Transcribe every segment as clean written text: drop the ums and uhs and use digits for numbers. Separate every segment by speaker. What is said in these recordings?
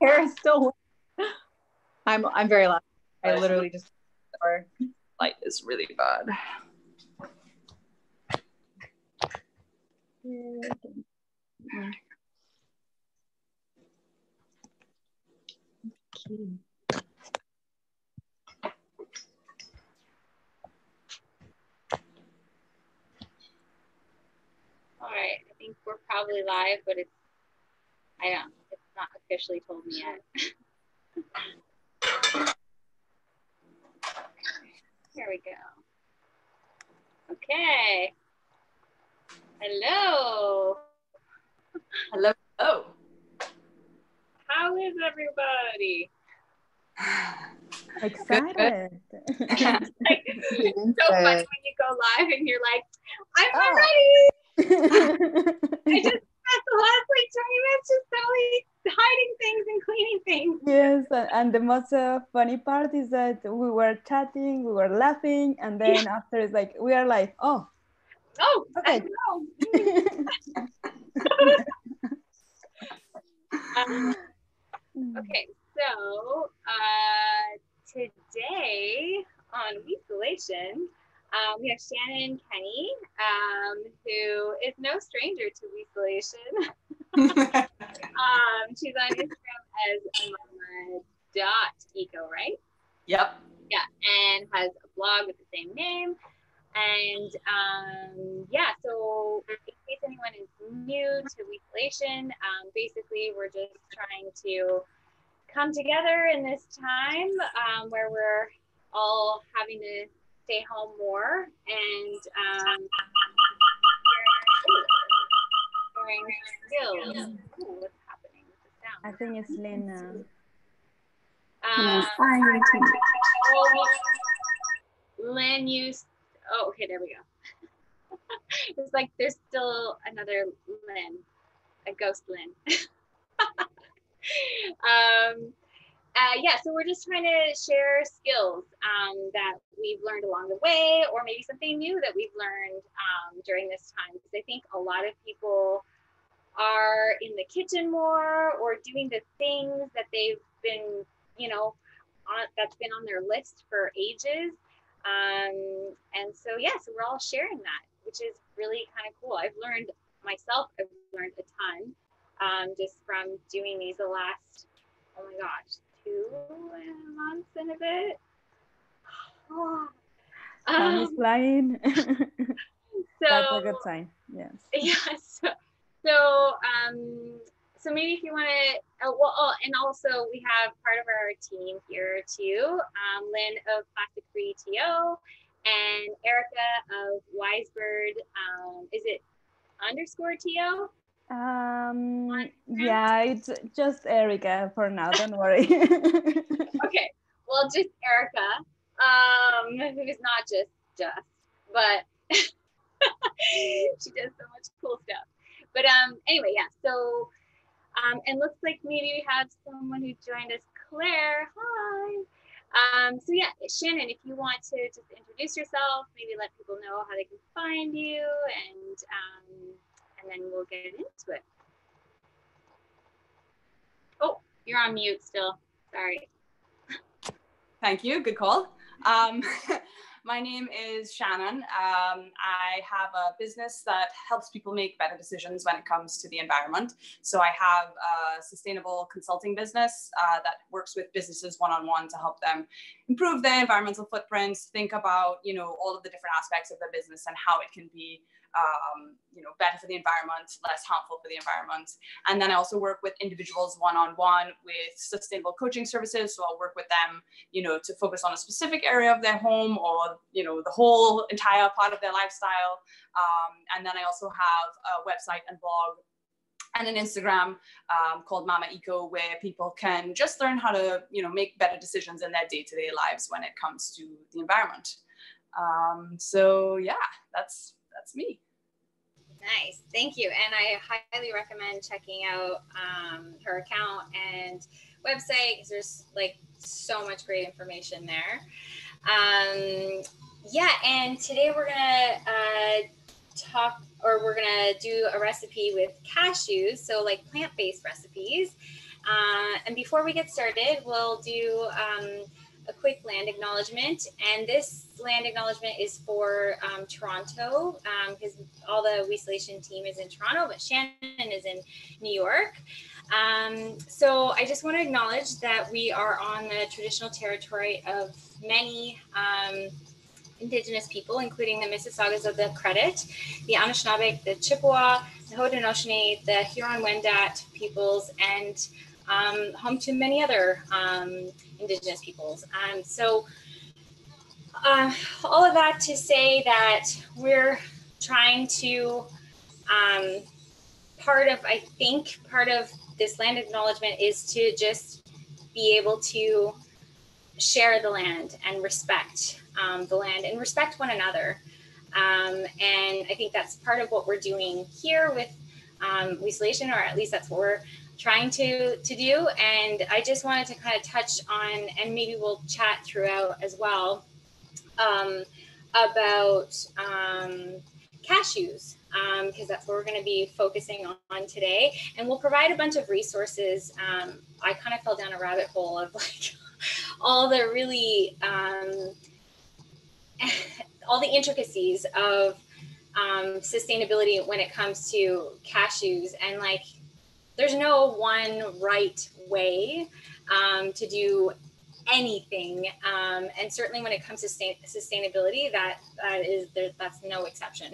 Speaker 1: Hair is still wet. I'm very loud. I literally just light is really bad.
Speaker 2: All right, I think we're probably live, but it's not officially told me yet. Here we go. Okay. Hello.
Speaker 1: Hello. Hello.
Speaker 2: How is everybody?
Speaker 3: Excited.
Speaker 2: Like, it's so funny when you go live and you're like, I'm not ready. I just spent the last like 20 minutes just totally hiding things and cleaning things.
Speaker 3: Yes, and the most funny part is that we were chatting, we were laughing, and then after it's like, we are like, oh, okay.
Speaker 2: Okay, so today on We-Solation, we have Shannon Kenny, who is no stranger to We-Solation. She's on Instagram as mama.eco, right?
Speaker 1: Yep.
Speaker 2: Yeah, and has a blog with the same name. And yeah, so in case anyone is new to We-Solation, basically we're just trying to come together in this time where we're all having to stay home more and sharing skills. Ooh, what's happening with the sound?
Speaker 3: I think it's Lena.
Speaker 2: Lynn used, oh, okay, there we go. It's like there's still another Lynn, a ghost Lynn. Yeah, so we're just trying to share skills that we've learned along the way, or maybe something new that we've learned during this time. Because I think a lot of people are in the kitchen more or doing the things that they've been, you know, that's been on their list for ages. And so, yeah, so we're all sharing that, which is really kind of cool. I've learned a ton just from doing these the last, oh my gosh, 2 months and a bit.
Speaker 3: Time is flying.
Speaker 2: So
Speaker 3: that's a good sign. Yes.
Speaker 2: Yes. So maybe if you want to, and also we have part of our team here too, Lynn of Plastic Free TO and Erica of Wisebird. Is it _TO?
Speaker 3: Yeah, it's just Erica for now. Don't worry.
Speaker 2: Okay, well, just Erica, who is not just, but she does so much cool stuff. But anyway, yeah. So, and looks like maybe we have someone who joined us, Claire. Hi. So yeah, Shannon, if you want to just introduce yourself, maybe let people know how they can find you, and then we'll get into it. Oh, you're on mute still. Sorry.
Speaker 1: Thank you. Good call. My name is Shannon. I have a business that helps people make better decisions when it comes to the environment. So I have a sustainable consulting business that works with businesses one-on-one to help them improve their environmental footprints, think about, all of the different aspects of their business and how it can be better for the environment, less harmful for the environment. And then I also work with individuals one-on-one with sustainable coaching services. So I'll work with them, to focus on a specific area of their home or, the whole entire part of their lifestyle. And then I also have a website and blog and an Instagram called Mama Eco, where people can just learn how to, make better decisions in their day-to-day lives when it comes to the environment. So yeah, that's me.
Speaker 2: Nice, thank you. And I highly recommend checking out her account and website because there's like so much great information there. Yeah, and today we're gonna do a recipe with cashews, so like plant-based recipes. And before we get started, we'll do a quick land acknowledgement. And this land acknowledgement is for Toronto, because all the We-Solation team is in Toronto, but Shannon is in New York. So I just want to acknowledge that we are on the traditional territory of many Indigenous people, including the Mississaugas of the Credit, the Anishinaabe, the Chippewa, the Haudenosaunee, the Huron-Wendat peoples, and home to many other Indigenous peoples. So all of that to say that we're trying to, part of this land acknowledgement is to just be able to share the land and respect the land and respect one another. And I think that's part of what we're doing here with We-Solation, or at least that's what we're trying to do. And I just wanted to kind of touch on, and maybe we'll chat throughout as well, about cashews, because that's what we're going to be focusing on today. And we'll provide a bunch of resources. I kind of fell down a rabbit hole of like all the really all the intricacies of sustainability when it comes to cashews, and like there's no one right way to do anything, and certainly when it comes to sustainability, that's no exception.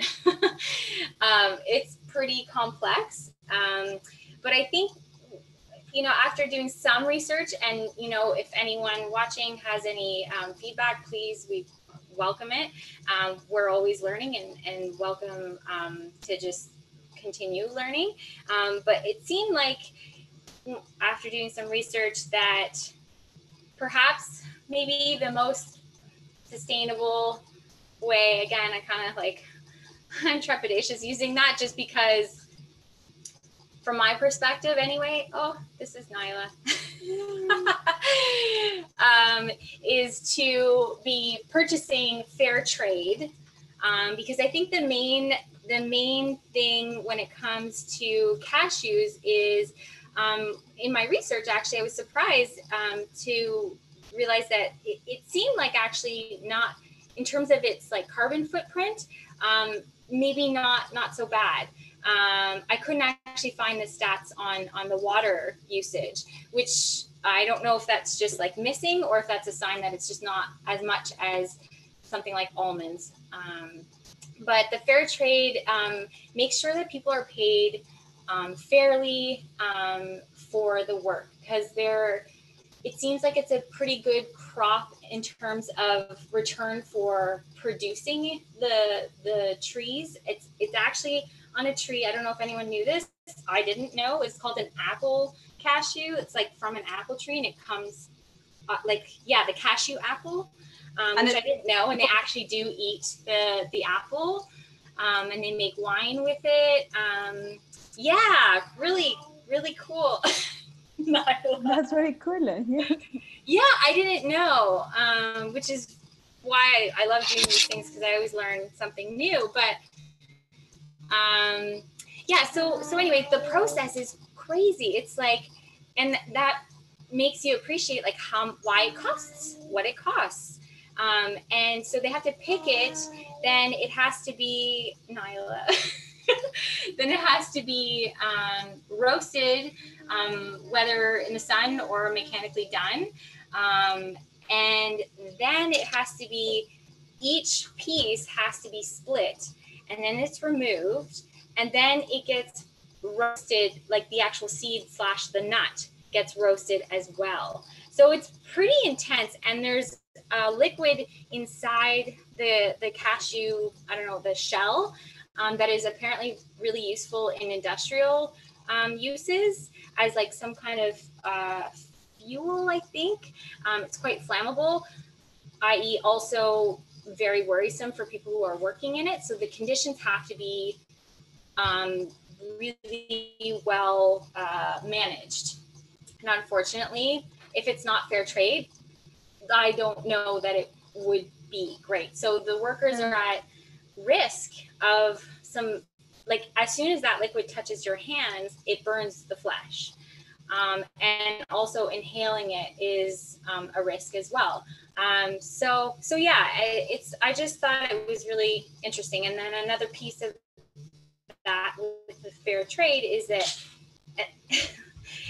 Speaker 2: It's pretty complex, but I think, you know, after doing some research, and you know, if anyone watching has any feedback, please, we welcome it. We're always learning, and welcome to just continue learning. But it seemed like after doing some research that perhaps maybe the most sustainable way, again, I kind of like, I'm trepidatious using that just because from my perspective anyway, oh, this is Nyla, is to be purchasing fair trade, because I think the main thing when it comes to cashews is, in my research, actually, I was surprised to realize that it seemed like actually not, in terms of its like carbon footprint, maybe not so bad. I couldn't actually find the stats on the water usage, which I don't know if that's just like missing, or if that's a sign that it's just not as much as something like almonds. But the fair trade makes sure that people are paid fairly for the work, because it seems like it's a pretty good crop in terms of return for producing the trees. It's actually on a tree. I don't know if anyone knew this. I didn't know. It's called an apple cashew. It's like from an apple tree, and it comes the cashew apple, which I didn't know. And they actually do eat the apple, and they make wine with it. Yeah, really, really cool.
Speaker 3: That's very cool.
Speaker 2: Yeah, I didn't know, which is why I love doing these things, because I always learn something new. But yeah, so anyway, the process is crazy. It's like, and that makes you appreciate like why it costs what it costs. And so they have to pick it, then it has to be Nyla. Then it has to be roasted, whether in the sun or mechanically done. And then it has to be, each piece has to be split, and then it's removed, and then it gets roasted, like the actual seed / the nut gets roasted as well. So it's pretty intense, and there's a liquid inside the cashew, I don't know, the shell, that is apparently really useful in industrial uses as like some kind of fuel, I think. It's quite flammable, i.e. also very worrisome for people who are working in it. So the conditions have to be really well managed. And unfortunately, if it's not fair trade, I don't know that it would be great. So the workers are at risk of some, like as soon as that liquid touches your hands, it burns the flesh. And also inhaling it is a risk as well. So yeah, I just thought it was really interesting. And then another piece of that with the fair trade is that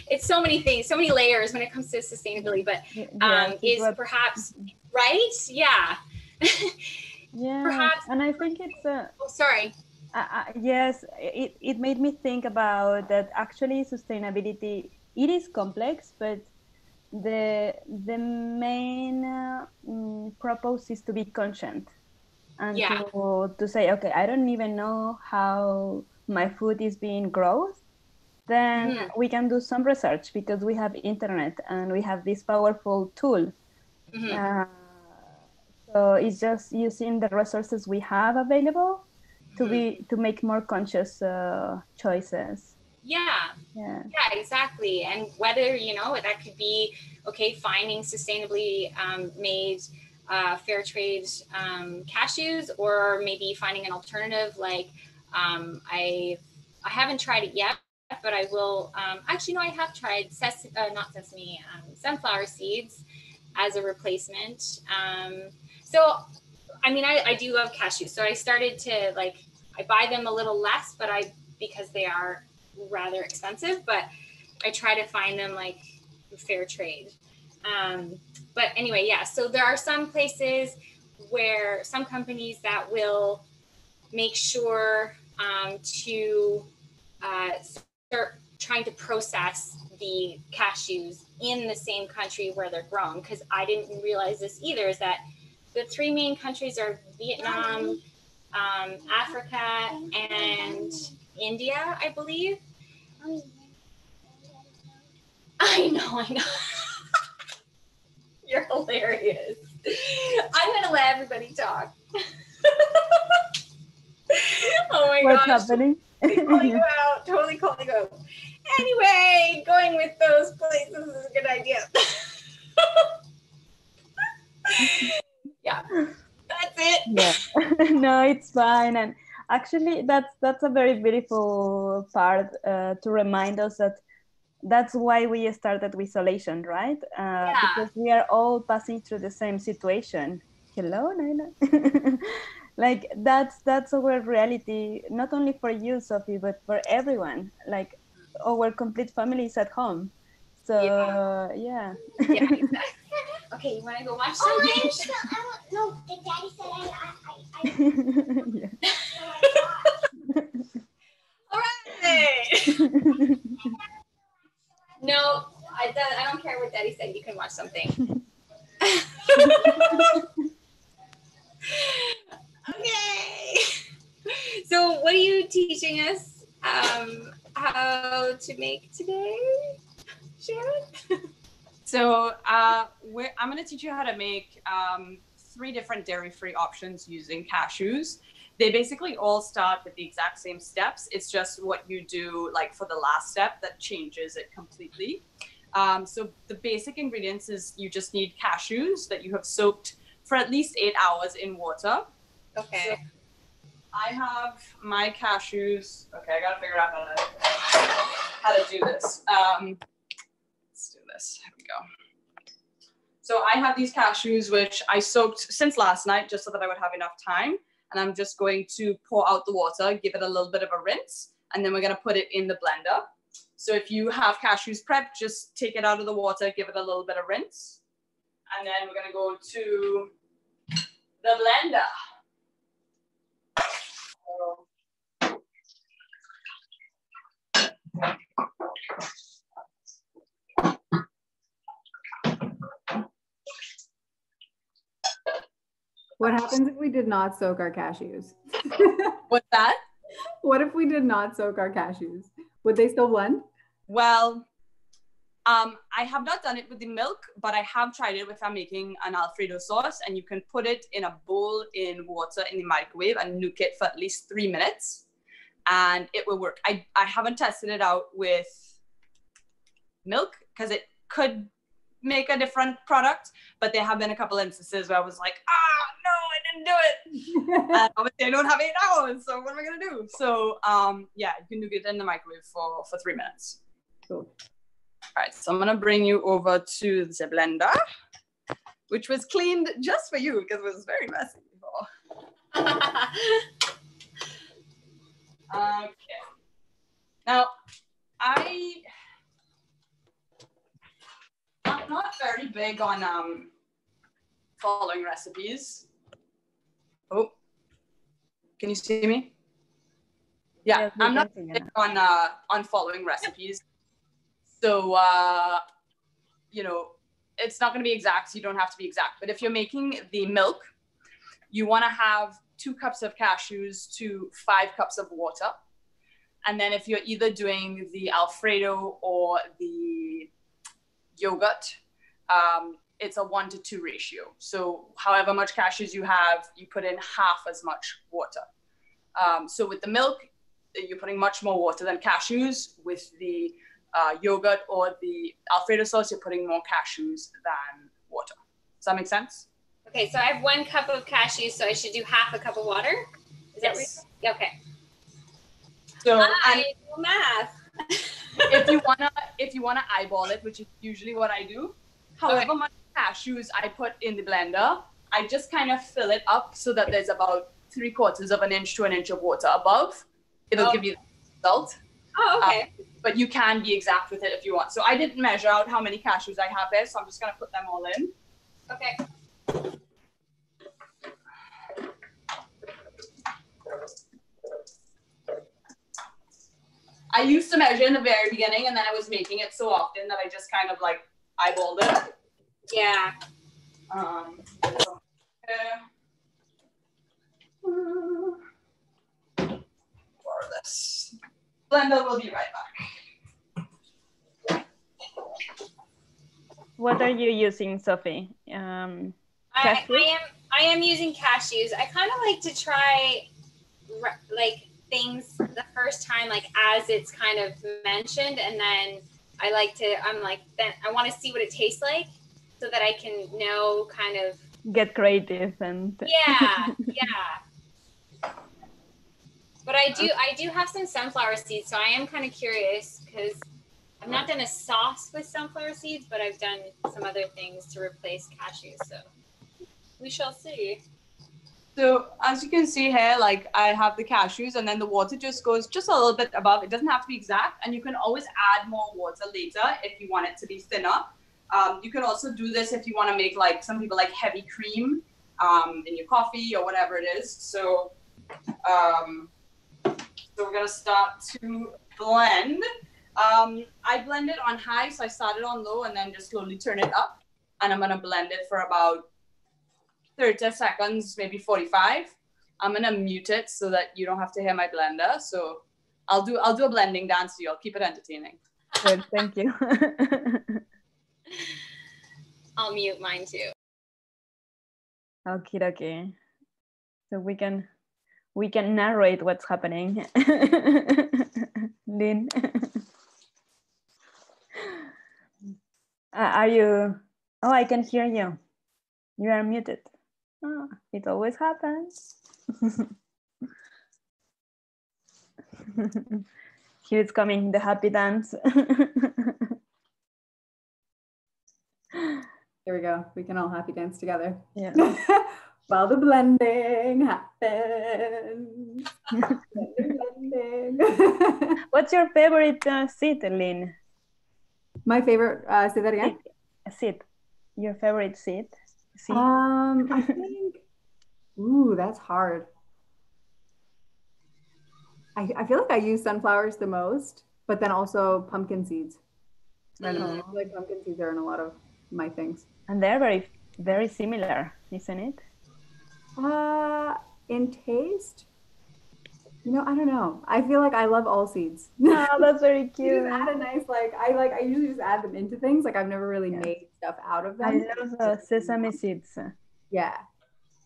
Speaker 2: it's so many things, so many layers when it comes to sustainability, but is perhaps, right? Yeah.
Speaker 3: Yeah,
Speaker 2: perhaps,
Speaker 3: and I think it's
Speaker 2: oh, sorry.
Speaker 3: Yes, it made me think about that actually sustainability, it is complex, but the main purpose is to be conscient and to say, okay, I don't even know how my food is being grown, then we can do some research because we have internet and we have this powerful tool. So it's just using the resources we have available to make more conscious choices.
Speaker 2: Yeah, exactly. And whether, you know, that could be, okay, finding sustainably made fair trade cashews, or maybe finding an alternative like I haven't tried it yet, but I will. Actually, no, I have tried sunflower seeds as a replacement. So, I mean, I do love cashews. So I started to I buy them a little less, but because they are rather expensive, but I try to find them like fair trade. But anyway, yeah, so there are some places where some companies that will make sure to start trying to process the cashews in the same country where they're grown, because I didn't realize this either, is that the three main countries are Vietnam, Africa, and India, I believe. I know. You're hilarious. I'm going to let everybody talk. Oh my gosh.
Speaker 3: What's happening?
Speaker 2: Totally calling you out. Anyway, going with those places is a good idea. Yeah, that's it.
Speaker 3: Yeah. No, it's fine. And actually, that's a very beautiful part to remind us that that's why we started We-Solation, right? Because we are all passing through the same situation. Hello, Naina. Like that's our reality, not only for you, Sophie, but for everyone. Like our complete family is at home. So yeah.
Speaker 2: Exactly. Okay, you want to go watch something?
Speaker 4: No, the daddy said
Speaker 3: Yeah.
Speaker 2: All right. No, I don't care what Daddy said. You can watch something. Okay. So, what are you teaching us how to make today, Shannon?
Speaker 1: So, I'm going to teach you how to make 3 different dairy-free options using cashews. They basically all start with the exact same steps. It's just what you do like for the last step that changes it completely. So the basic ingredients is you just need cashews that you have soaked for at least 8 hours in water.
Speaker 2: Okay.
Speaker 1: So I have my cashews. Okay, I gotta figure out how to do this. Let's do this. Here we go. So I have these cashews, which I soaked since last night, just so that I would have enough time. And I'm just going to pour out the water, give it a little bit of a rinse, and then we're going to put it in the blender. So if you have cashews prepped, just take it out of the water, give it a little bit of rinse. And then we're going to go to the blender.
Speaker 5: What happens if we did not soak our cashews?
Speaker 1: What's that?
Speaker 5: What if we did not soak our cashews? Would they still blend?
Speaker 1: Well, I have not done it with the milk, but I have tried it if I'm making an Alfredo sauce, and you can put it in a bowl in water in the microwave and nuke it for at least 3 minutes, and it will work. I haven't tested it out with milk because it could make a different product, but there have been a couple instances where I was like, no, I didn't do it. And obviously I don't have 8 hours, so what am I gonna do? So yeah, you can nuke it in the microwave for 3 minutes.
Speaker 5: Cool.
Speaker 1: All right, so I'm gonna bring you over to the blender, which was cleaned just for you because it was very messy before. Okay. Now, I'm not very big on following recipes. Oh, can you see me? Yeah,
Speaker 3: Yes,
Speaker 1: I'm not big on following recipes. So, you know, it's not going to be exact. So you don't have to be exact. But if you're making the milk, you want to have 2 cups of cashews to 5 cups of water. And then if you're either doing the Alfredo or the yogurt, it's a 1-to-2 ratio. So however much cashews you have, you put in half as much water. So with the milk, you're putting much more water than cashews. With the yogurt or the Alfredo sauce, you're putting more cashews than water. Does that make sense?
Speaker 2: Okay, so I have 1 cup of cashews, so I should do half a cup of water? Is that right? Okay.
Speaker 1: So
Speaker 2: I do math.
Speaker 1: if you wanna eyeball it, which is usually what I do, however much cashews I put in the blender, I just kind of fill it up so that there's about 3/4 of an inch to an inch of water above. It'll give you the result.
Speaker 2: Oh, okay.
Speaker 1: But you can be exact with it if you want. So I didn't measure out how many cashews I have there, so I'm just gonna put them all in.
Speaker 2: Okay.
Speaker 1: I used to measure in the very beginning, and then I was making it so often that I just kind of like eyeballed it.
Speaker 2: Yeah.
Speaker 1: For this blender, will be right back.
Speaker 3: What are you using, Sophie?
Speaker 2: I am using cashews. I kind of like to try like things the first time, like as it's kind of mentioned, and then I want to see what it tastes like so that I can know kind of
Speaker 3: get creative and
Speaker 2: yeah. But I do have some sunflower seeds, so I am kind of curious because I've not done a sauce with sunflower seeds, but I've done some other things to replace cashews, so we shall see.
Speaker 1: So as you can see here, like I have the cashews and then the water just goes just a little bit above. It doesn't have to be exact, and you can always add more water later if you want it to be thinner. You can also do this if you want to make, like some people like heavy cream in your coffee or whatever it is. So, we're gonna start to blend. I blend it on high, so I started on low and then just slowly turn it up, and I'm gonna blend it for about 30 seconds, maybe 45. I'm gonna mute it so that you don't have to hear my blender. So I'll do a blending dance for you. I'll keep it entertaining.
Speaker 3: Good, thank you.
Speaker 2: I'll mute mine too.
Speaker 3: Okay. So we can narrate what's happening. Lynn, are you? Oh, I can hear you. You are muted. Oh, it always happens. Here it's coming, the happy dance.
Speaker 5: There we go. We can all happy dance together.
Speaker 3: Yeah.
Speaker 5: While the blending happens. blending.
Speaker 3: What's your favorite seed, Lynn?
Speaker 5: My favorite, say that again?
Speaker 3: Seed. Your favorite seed?
Speaker 5: I think, ooh, that's hard. I feel like I use sunflowers the most, but then also pumpkin seeds. I don't know, I feel like pumpkin seeds are in a lot of my things.
Speaker 3: And they're very, very similar, isn't it?
Speaker 5: In taste, I don't know. I feel like I love all seeds.
Speaker 3: Oh, that's very cute.
Speaker 5: You just add a nice, I usually just add them into things. Like I've never really made stuff out of them.
Speaker 3: I love sesame seeds.
Speaker 5: Yeah.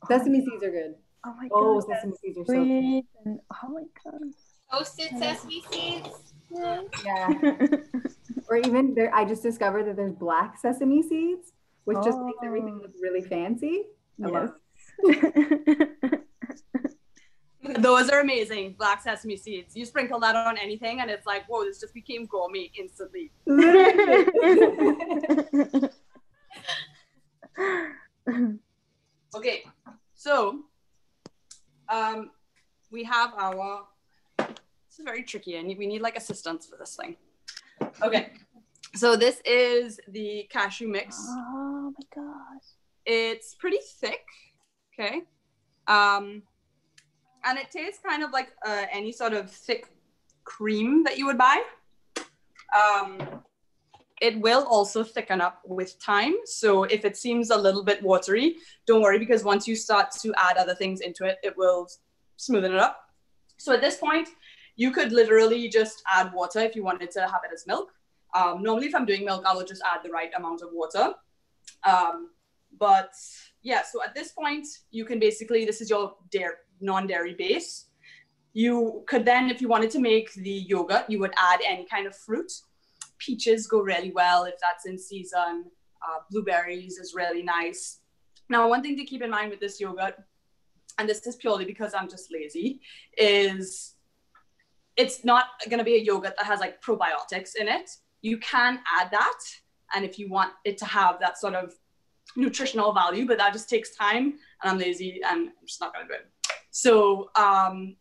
Speaker 5: Sesame seeds are good.
Speaker 3: Oh my god.
Speaker 5: Oh, sesame seeds are so good.
Speaker 3: And, oh my god.
Speaker 2: Toasted sesame seeds?
Speaker 5: Yeah. Or even there, I just discovered that there's black sesame seeds, which just makes everything look really fancy. I love it.
Speaker 1: Those are amazing. Black sesame seeds. You sprinkle that on anything and it's like, whoa, this just became gourmet instantly. Okay, so we have our, this is very tricky and we need like assistance for this thing. Okay, so this is the cashew mix.
Speaker 3: Oh my gosh.
Speaker 1: It's pretty thick, okay? And it tastes kind of like any sort of thick cream that you would buy. It will also thicken up with time. So if it seems a little bit watery, don't worry, because once you start to add other things into it, it will smoothen it up. So at this point, you could literally just add water if you wanted to have it as milk. Normally, if I'm doing milk, I will just add the right amount of water. But yeah, so at this point, you can basically, this is your non-dairy base. You could then, if you wanted to make the yogurt, you would add any kind of fruit. Peaches go really well if that's in season. Blueberries is really nice. Now, one thing to keep in mind with this yogurt, and this is purely because I'm just lazy, is it's not going to be a yogurt that has like probiotics in it. You can add that, and if you want it to have that sort of nutritional value, but that just takes time, and I'm lazy and I'm just not going to do it. So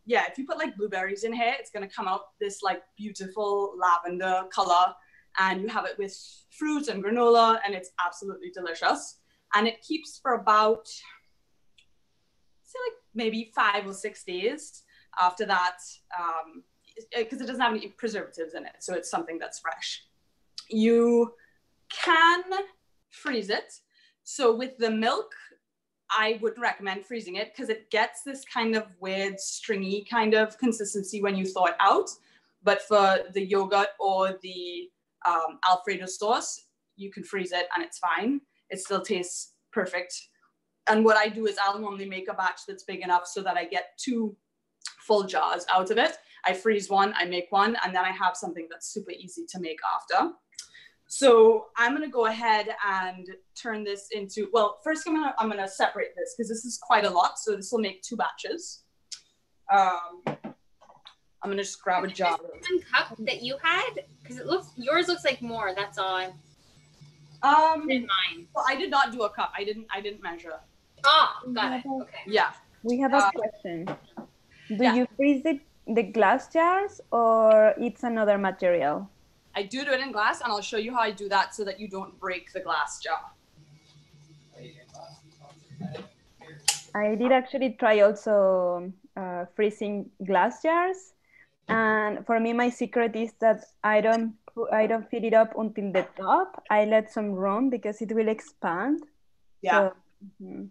Speaker 1: yeah, if you put like blueberries in here, it's going to come out this like beautiful lavender color, and you have it with fruit and granola, and it's absolutely delicious. And it keeps for about, say like maybe 5 or 6 days after that, because it doesn't have any preservatives in it, so it's something that's fresh. You can freeze it. So with the milk, I wouldn't recommend freezing it because it gets this kind of weird stringy kind of consistency when you thaw it out. But for the yogurt or the Alfredo sauce, you can freeze it and it's fine. It still tastes perfect. And what I do is I'll normally make a batch that's big enough so that I get 2 full jars out of it. I freeze one, I make one, and then I have something that's super easy to make after. So I'm going to go ahead and turn this into, well, first I'm going to separate this because this is quite a lot. So this will make 2 batches. I'm going to just grab a jar.
Speaker 2: One cup that you had, because it looks, yours looks like more. That's all. In mine.
Speaker 1: Well, I did not do a cup. I didn't measure.
Speaker 2: Oh, got it. Okay.
Speaker 1: Yeah.
Speaker 3: We have a question. Do you freeze the glass jars or it's another material?
Speaker 1: I do it in glass, and I'll show you how I do that so that you don't break the glass jar.
Speaker 3: I did actually try also freezing glass jars, and for me, my secret is that I don't fill it up until the top. I let some room because it will expand.
Speaker 1: Yeah.
Speaker 3: So,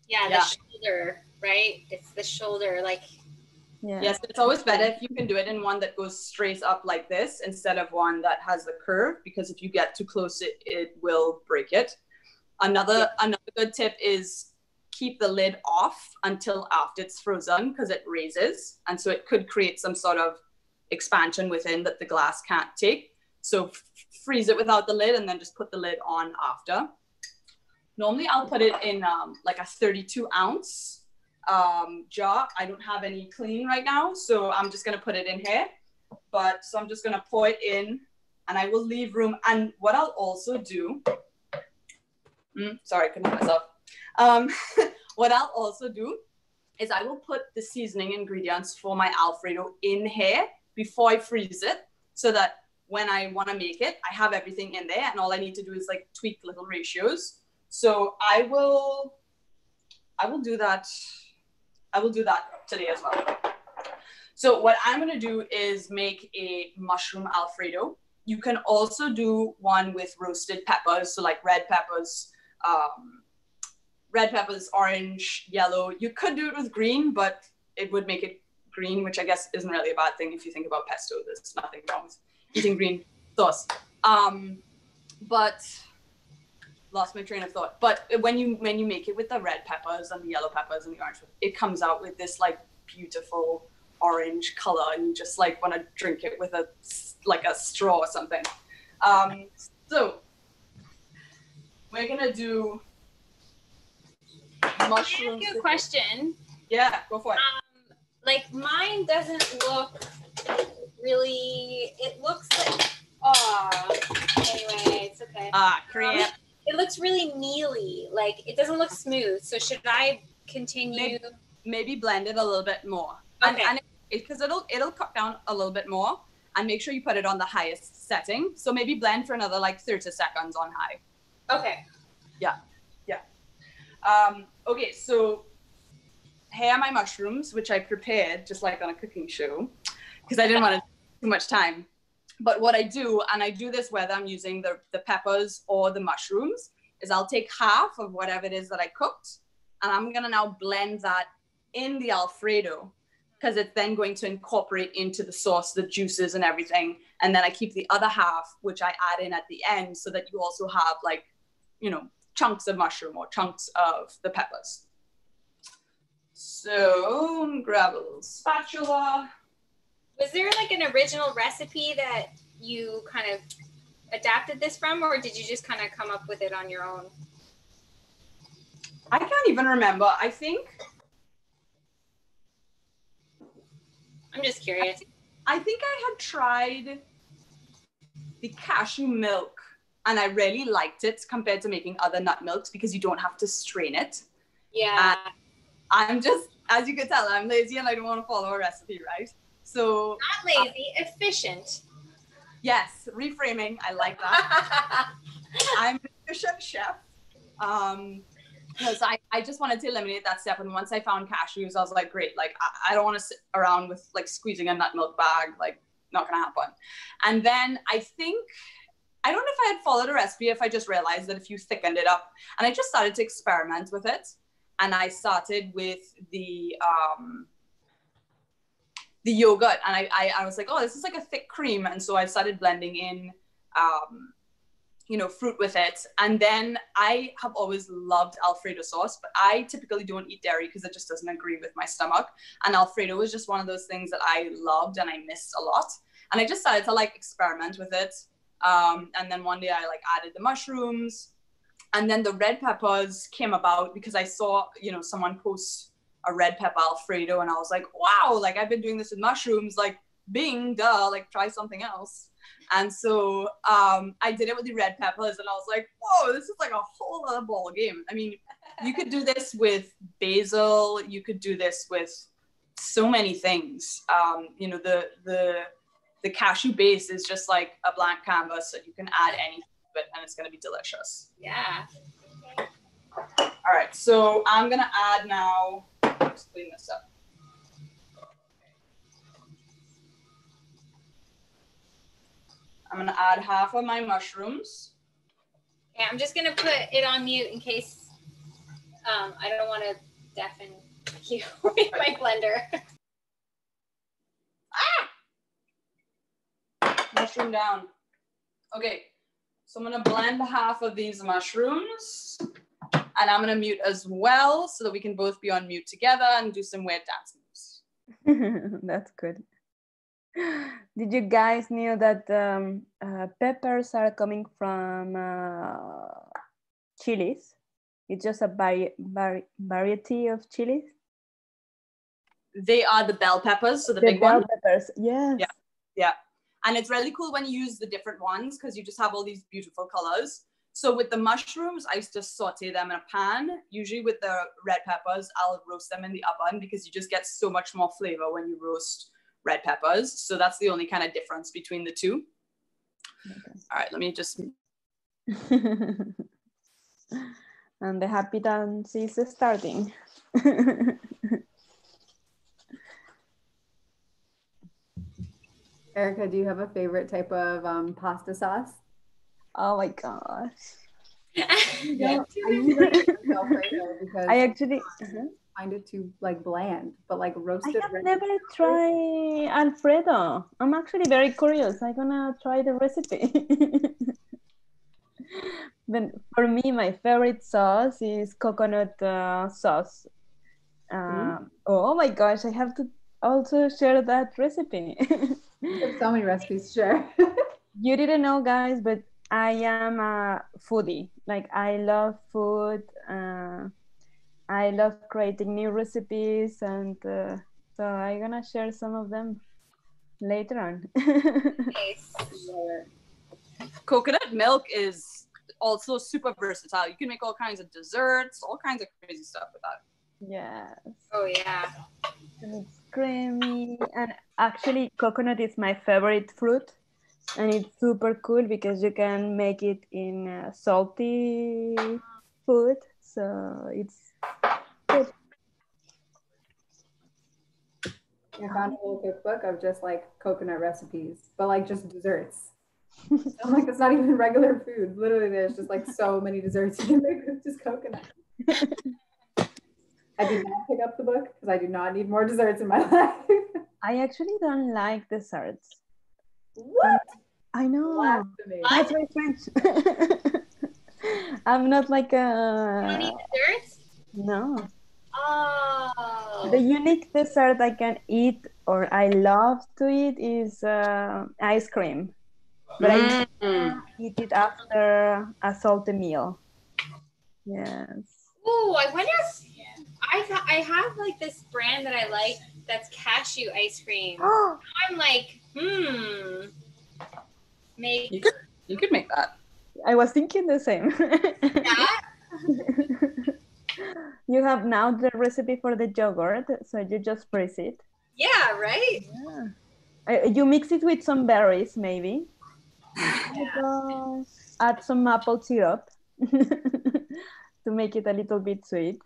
Speaker 2: yeah, the shoulder, right? It's the shoulder, like.
Speaker 3: Yeah.
Speaker 1: Yes, it's always better if you can do it in one that goes straight up like this instead of one that has the curve, because if you get too close, it will break it. Another good tip is keep the lid off until after it's frozen, because it raises, and so it could create some sort of expansion within that the glass can't take. So freeze it without the lid and then just put the lid on after. Normally I'll put it in like a 32-ounce jar. I don't have any clean right now, so I'm just going to put it in here. But so I'm just going to pour it in, and I will leave room. And what I'll also do, sorry, I couldn't help myself. What I'll also do is I will put the seasoning ingredients for my Alfredo in here before I freeze it, so that when I want to make it, I have everything in there, and all I need to do is like tweak little ratios. So I will do that. I will do that today as well. So what I'm going to do is make a mushroom Alfredo. You can also do one with roasted peppers, so like red peppers, orange, yellow. You could do it with green, but it would make it green, which I guess isn't really a bad thing if you think about pesto. There's nothing wrong with eating green sauce. But lost my train of thought. But when you make it with the red peppers and the yellow peppers and the orange, it comes out with this like beautiful orange color, and you just like want to drink it with a straw or something. So we're gonna do mushrooms.
Speaker 2: Can I ask you a question?
Speaker 1: Yeah, go for it.
Speaker 2: Like mine doesn't look really, it looks like, anyway, it's okay.
Speaker 1: Crap.
Speaker 2: It looks really mealy, like it doesn't look smooth. So should I continue?
Speaker 1: Maybe blend it a little bit more.
Speaker 2: Okay.
Speaker 1: And because it'll cut down a little bit more, and make sure you put it on the highest setting. So maybe blend for another like 30 seconds on high.
Speaker 2: Okay.
Speaker 1: Yeah. Okay, so here are my mushrooms, which I prepared just like on a cooking show, because I didn't want to take too much time. But what I do, and I do this whether I'm using the peppers or the mushrooms, is I'll take half of whatever it is that I cooked, and I'm gonna now blend that in the Alfredo, because it's then going to incorporate into the sauce, the juices and everything. And then I keep the other half, which I add in at the end, so that you also have like, you know, chunks of mushroom or chunks of the peppers. So grab a little spatula.
Speaker 2: Was there like an original recipe that you kind of adapted this from, or did you just kind of come up with it on your own?
Speaker 1: I can't even remember. I think.
Speaker 2: I'm just curious.
Speaker 1: I think I had tried the cashew milk, and I really liked it compared to making other nut milks, because you don't have to strain it.
Speaker 2: Yeah.
Speaker 1: And I'm just, as you can tell, I'm lazy and I don't want to follow a recipe, right? So
Speaker 2: not lazy, efficient.
Speaker 1: Yes, reframing. I like that. I'm an efficient chef. Because I just wanted to eliminate that step. And once I found cashews, I was like, great, like I don't want to sit around with like squeezing a nut milk bag, like not gonna happen. And then I think, I don't know if I had followed a recipe, if I just realized that if you thickened it up, and I just started to experiment with it. And I started with the yogurt, and I was like, oh, this is like a thick cream. And so I started blending in, you know, fruit with it. And then I have always loved Alfredo sauce, but I typically don't eat dairy because it just doesn't agree with my stomach. And Alfredo was just one of those things that I loved and I missed a lot. And I just started to like experiment with it. And then one day I like added the mushrooms, and then the red peppers came about because I saw, you know, someone post a red pepper Alfredo, and I was like, wow, like I've been doing this with mushrooms, like bing, duh, like try something else. And so I did it with the red peppers, and I was like, whoa, this is like a whole other ball game. I mean, you could do this with basil, you could do this with so many things. You know, the cashew base is just like a blank canvas, so you can add anything to it and it's gonna be delicious.
Speaker 2: Yeah.
Speaker 1: All right, so I'm gonna add now, let's clean this up. I'm gonna add half of my mushrooms.
Speaker 2: Okay, I'm just gonna put it on mute in case I don't want to deafen you with my blender.
Speaker 1: Mushroom down. Okay, so I'm gonna blend half of these mushrooms, and I'm gonna mute as well so that we can both be on mute together and do some weird dance moves.
Speaker 3: That's good. Did you guys know that peppers are coming from chilies? It's just a variety of chilies.
Speaker 1: They are the bell peppers, so the big
Speaker 3: bell
Speaker 1: one.
Speaker 3: Peppers, yes.
Speaker 1: Yeah, yeah. And it's really cool when you use the different ones because you just have all these beautiful colors. So with the mushrooms, I just saute them in a pan. Usually with the red peppers, I'll roast them in the oven because you just get so much more flavor when you roast red peppers. So that's the only kind of difference between the two. Okay. All right, let me just.
Speaker 3: And the happy dance is starting.
Speaker 5: Erica, do you have a favorite type of pasta sauce?
Speaker 3: Oh my gosh.
Speaker 5: Yeah, I use Alfredo because
Speaker 3: I actually
Speaker 5: find it too like bland, but like roasted.
Speaker 3: I have never tried Alfredo. I'm actually very curious. I'm gonna try the recipe. But for me, my favorite sauce is coconut sauce. Oh my gosh, I have to also share that recipe.
Speaker 5: You have so many recipes to share.
Speaker 3: You didn't know, guys, but I am a foodie. Like, I love food. I love creating new recipes, and So I'm gonna share some of them later on.
Speaker 2: Nice.
Speaker 1: Coconut milk is also super versatile. You can make all kinds of desserts, all kinds of crazy stuff with that.
Speaker 3: Yes.
Speaker 2: Oh yeah.
Speaker 3: And it's creamy. And actually, coconut is my favorite fruit. And it's super cool because you can make it in salty food. So it's good.
Speaker 5: I found a whole cookbook of just like coconut recipes, but like just desserts. I'm like, it's not even regular food. Literally, there's just like so many desserts you can make with just coconut. I did not pick up the book because I do not need more desserts in my life.
Speaker 3: I actually don't like desserts.
Speaker 5: What?
Speaker 3: I know.
Speaker 5: Blasphemy.
Speaker 3: That's my French. I'm not like
Speaker 2: You don't eat desserts?
Speaker 3: no.
Speaker 2: Oh.
Speaker 3: The unique dessert I can eat or I love to eat is ice cream. But I eat it after a salty meal. Yes.
Speaker 2: Oh, I wonder if I have like this brand that I like that's cashew ice cream. I'm like, maybe
Speaker 1: You could make that.
Speaker 3: I was thinking the same.
Speaker 2: that.
Speaker 3: You have now the recipe for the yogurt, so you just freeze it.
Speaker 2: Yeah, right?
Speaker 3: Yeah. You mix it with some berries, maybe. Add some maple syrup to make it a little bit sweet.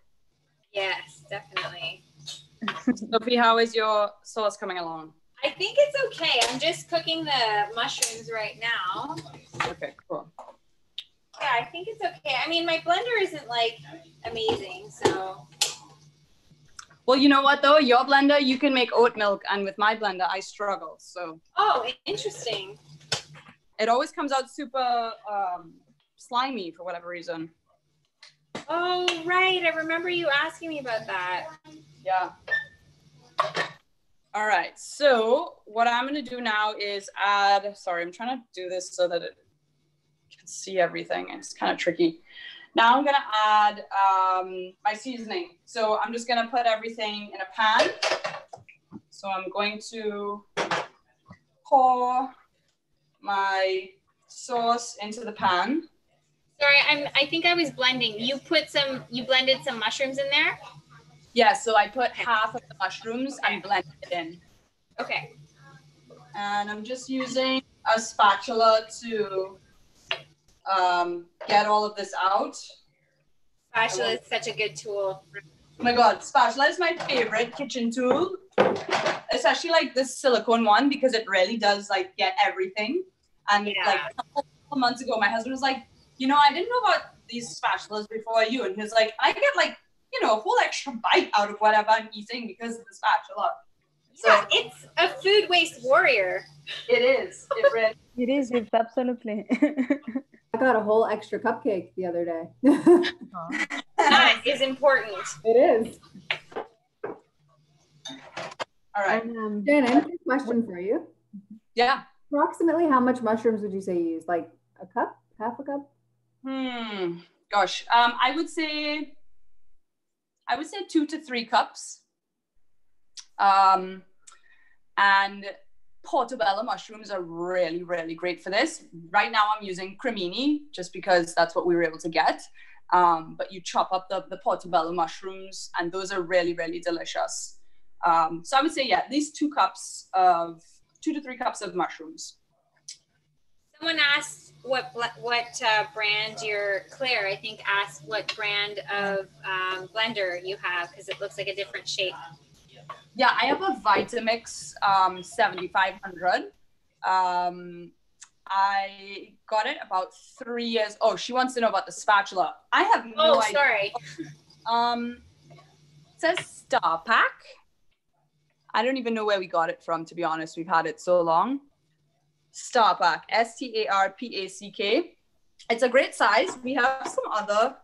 Speaker 2: Yes, definitely.
Speaker 1: Sophie, how is your sauce coming along?
Speaker 2: I think it's okay. I'm just cooking the mushrooms right now.
Speaker 1: Okay, cool.
Speaker 2: Yeah, I think it's okay. I mean, my blender isn't like amazing, so.
Speaker 1: Well, you know what though? Your blender, you can make oat milk, and with my blender, I struggle. So.
Speaker 2: Oh, interesting.
Speaker 1: It always comes out super slimy for whatever reason.
Speaker 2: Oh, right. I remember you asking me about that.
Speaker 1: Yeah. All right. So what I'm going to do now is add, sorry, I'm trying to do this so that it can see everything. It's kind of tricky. Now I'm going to add my seasoning. So I'm just going to put everything in a pan. So I'm going to pour my sauce into the pan.
Speaker 2: Sorry, I think I was blending. You blended some mushrooms in there?
Speaker 1: Yeah, so I put half of the mushrooms and blended it in.
Speaker 2: Okay.
Speaker 1: And I'm just using a spatula to get all of this out.
Speaker 2: Spatula is such a good tool.
Speaker 1: Oh my God, spatula is my favorite kitchen tool, especially like this silicone one because it really does like get everything. And like a couple months ago, my husband was like, you know, I didn't know about these spatulas before you. And he was like, I get like, you know, a whole extra bite out of whatever I'm eating because of the spatula. So
Speaker 2: yeah, it's a food waste warrior.
Speaker 1: It is. It really
Speaker 3: It is. It's absolutely.
Speaker 5: I got a whole extra cupcake the other day.
Speaker 2: That is important.
Speaker 5: It is.
Speaker 1: All right.
Speaker 5: Shannon, question for you.
Speaker 1: Yeah.
Speaker 5: Approximately how much mushrooms would you say you use? Like a cup? Half a cup?
Speaker 1: Gosh. I would say 2 to 3 cups. And portobello mushrooms are really, really great for this. Right now I'm using cremini just because that's what we were able to get. But you chop up the portobello mushrooms and those are really, really delicious. So I would say, yeah, at least 2 to 3 cups of mushrooms.
Speaker 2: Someone asked what brand Claire, I think, asked what brand of blender you have because it looks like a different shape.
Speaker 1: Yeah, I have a Vitamix 7500. I got it about 3 years. Oh, she wants to know about the spatula. I have no idea.
Speaker 2: Sorry.
Speaker 1: It says Star Pack. I don't even know where we got it from, to be honest. We've had it so long. Star Pack, STARPACK. It's a great size. We have some other,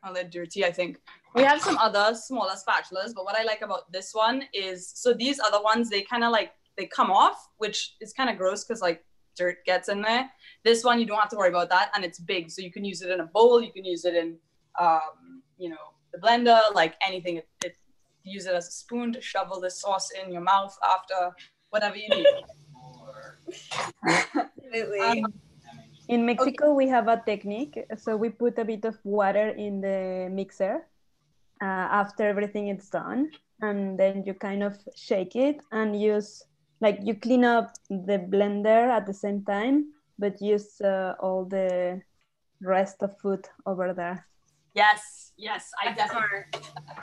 Speaker 1: oh, they're dirty, I think. We have some other smaller spatulas, but what I like about this one is, so these other ones, they kind of like, they come off, which is kind of gross because like dirt gets in there. This one, you don't have to worry about that. And it's big. So you can use it in a bowl. You can use it in, you know, the blender, like anything. use it as a spoon to shovel the sauce in your mouth after, whatever you need.
Speaker 3: In Mexico, we have a technique. So we put a bit of water in the mixer after everything is done. And then you kind of shake it and use, like you clean up the blender at the same time, but use all the rest of food over there.
Speaker 1: Yes, I definitely,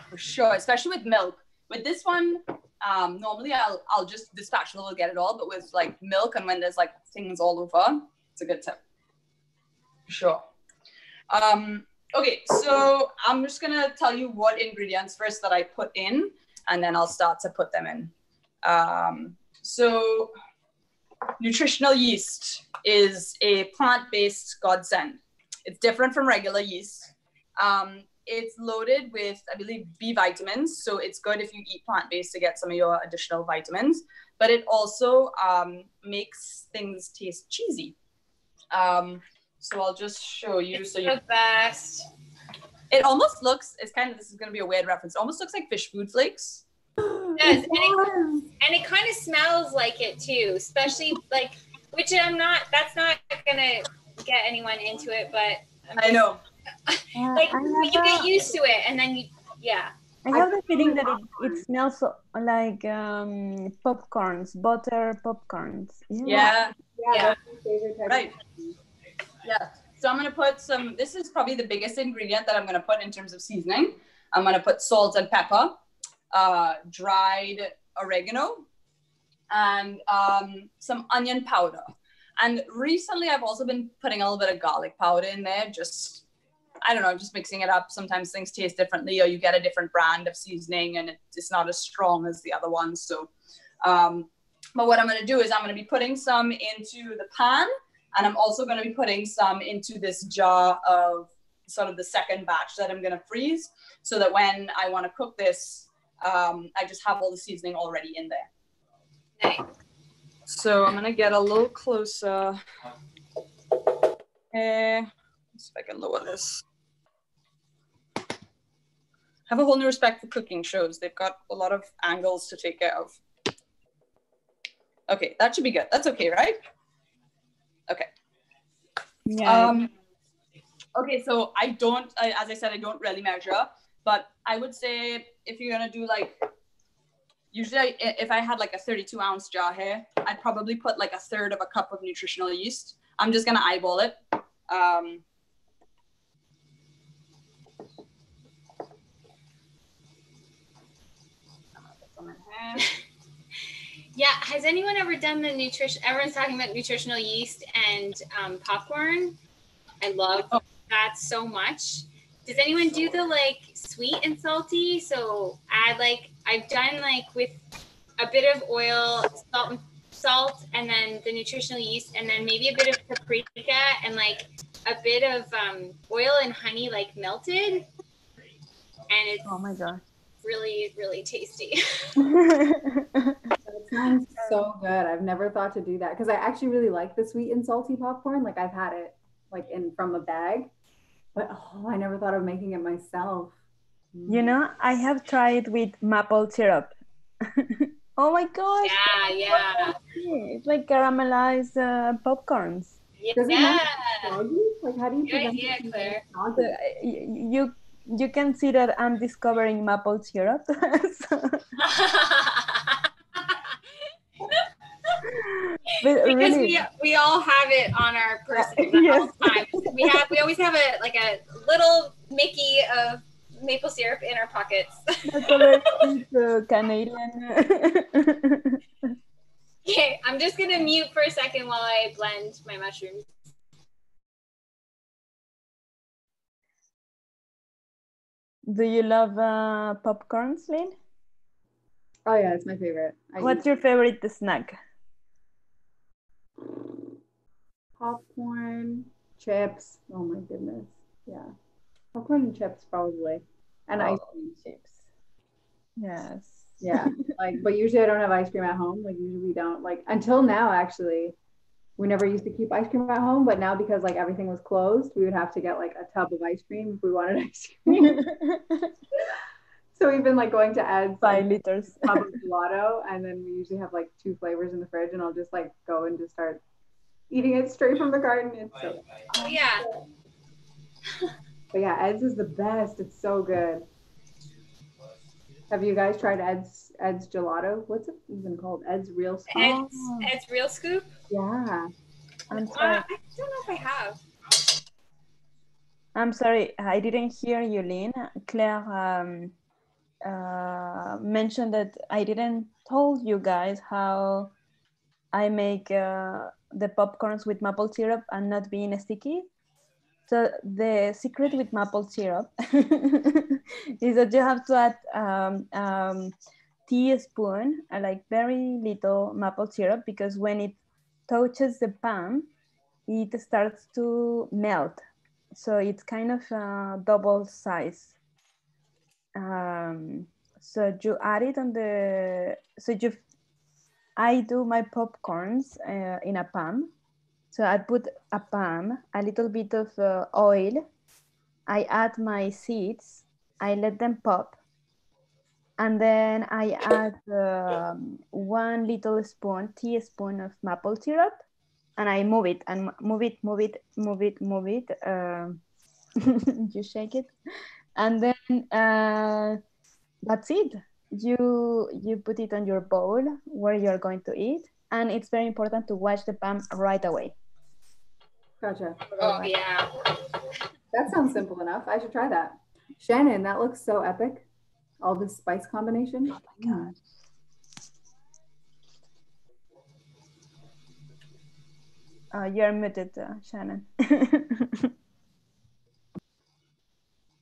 Speaker 1: for sure, especially with milk. With this one, normally I'll just, the spatula will get it all, but with like milk and when there's like things all over, it's a good tip. For sure. Okay, so I'm just gonna tell you what ingredients first that I put in, and then I'll start to put them in. So nutritional yeast is a plant-based godsend. It's different from regular yeast. It's loaded with, I believe, B vitamins. So it's good if you eat plant-based to get some of your additional vitamins, but it also makes things taste cheesy. So I'll just show you. So you,
Speaker 2: the best.
Speaker 1: It almost looks, it's kind of, this is going to be a weird reference. It almost looks like fish food flakes.
Speaker 2: Yes, and it kind of smells like it too, especially like, which that's not gonna get anyone into it, but
Speaker 1: I know.
Speaker 2: Like you get used to it, and then
Speaker 3: I have the feeling that it smells like popcorns, butter popcorns.
Speaker 1: Yeah.
Speaker 5: That's my favorite type.
Speaker 1: Right. Yeah. So I'm gonna put some. This is probably the biggest ingredient that I'm gonna put in terms of seasoning. I'm gonna put salt and pepper, dried oregano, and some onion powder. And recently I've also been putting a little bit of garlic powder in there, just, I don't know, just mixing it up. Sometimes things taste differently, or you get a different brand of seasoning and it's not as strong as the other ones. So, but what I'm gonna do is I'm gonna be putting some into the pan, and I'm also gonna be putting some into this jar of sort of the second batch that I'm gonna freeze, so that when I wanna cook this, I just have all the seasoning already in there.
Speaker 2: nice.
Speaker 1: So I'm gonna get a little closer. Let's see if I can lower this. Have a whole new respect for cooking shows. They've got a lot of angles to take care of. Okay, that should be good. That's okay, right? Okay.
Speaker 3: Yeah.
Speaker 1: Okay, so as I said, I don't really measure, but I would say if you're gonna do like, usually if I had like a 32-ounce jar here, I'd probably put like 1/3 of a cup of nutritional yeast. I'm just gonna eyeball it.
Speaker 2: Yeah, has anyone ever done the nutrition? Everyone's talking about nutritional yeast and popcorn. I love that so much. Does anyone do the like sweet and salty? So add like, I've done like with a bit of oil, salt, and then the nutritional yeast, and then maybe a bit of paprika and like a bit of oil and honey like melted. And it's
Speaker 3: Oh my God.
Speaker 2: really, really tasty.
Speaker 5: That sounds so good. I've never thought to do that because I actually really like the sweet and salty popcorn. Like I've had it like from a bag, but I never thought of making it myself.
Speaker 3: You know, I have tried with maple syrup. Oh my gosh.
Speaker 2: Yeah.
Speaker 3: It's like caramelized popcorns.
Speaker 5: Does it not soggy? Like how do you
Speaker 2: Good
Speaker 5: prevent
Speaker 2: idea,
Speaker 5: it from
Speaker 2: Claire.
Speaker 5: getting soggy?
Speaker 3: You can see that I'm discovering maple syrup.
Speaker 2: Because
Speaker 3: really,
Speaker 2: we all have it on our person
Speaker 3: Yes.
Speaker 2: all the time. We always have a little Mickey of maple syrup in our pockets.
Speaker 3: that's a very cute, Canadian.
Speaker 2: Okay, I'm just gonna mute for a second while I blend my mushrooms.
Speaker 3: Do you love popcorns, Lynn?
Speaker 5: Oh yeah, it's my favorite.
Speaker 3: What's your favorite snack?
Speaker 5: Popcorn, chips. Oh my goodness. Yeah. Popcorn and chips probably. And ice cream.
Speaker 3: Chips. Yes.
Speaker 5: Yeah. But usually I don't have ice cream at home. Like usually we don't. Like until now actually, we never used to keep ice cream at home, but now because like everything was closed, we would have to get like a tub of ice cream if we wanted ice cream. So we've been like going to Ed's
Speaker 3: 5 liters.
Speaker 5: tub of gelato, and then we usually have like 2 flavors in the fridge, and I'll just like go and just start eating it straight from the garden. It's so
Speaker 2: Oh, yeah.
Speaker 5: But yeah, Ed's is the best. It's so good. Have you guys tried Ed's gelato? What's it even called? Ed's Real Scoop?
Speaker 2: Ed's Real Scoop?
Speaker 5: Yeah.
Speaker 3: I'm sorry.
Speaker 2: I don't know if I have.
Speaker 3: I'm sorry, I didn't hear you, Lynn. Claire mentioned that I didn't told you guys how I make the popcorns with maple syrup and not being sticky. So the secret with maple syrup is that you have to add teaspoon, like very little maple syrup, because when it touches the pan, it starts to melt. So it's kind of double size. So you add it on the, I do my popcorns in a pan. So I put a pan, a little bit of oil. I add my seeds. I let them pop. And then I add 1 little teaspoon of maple syrup. And I move it and move it. You shake it. And then that's it. You put it on your bowl where you're going to eat. And it's very important to wash the pan right away.
Speaker 5: Gotcha.
Speaker 2: Oh, yeah.
Speaker 5: That sounds simple enough. I should try that. Shannon, that looks so epic. All this spice combination.
Speaker 3: Oh my God. You're muted, Shannon.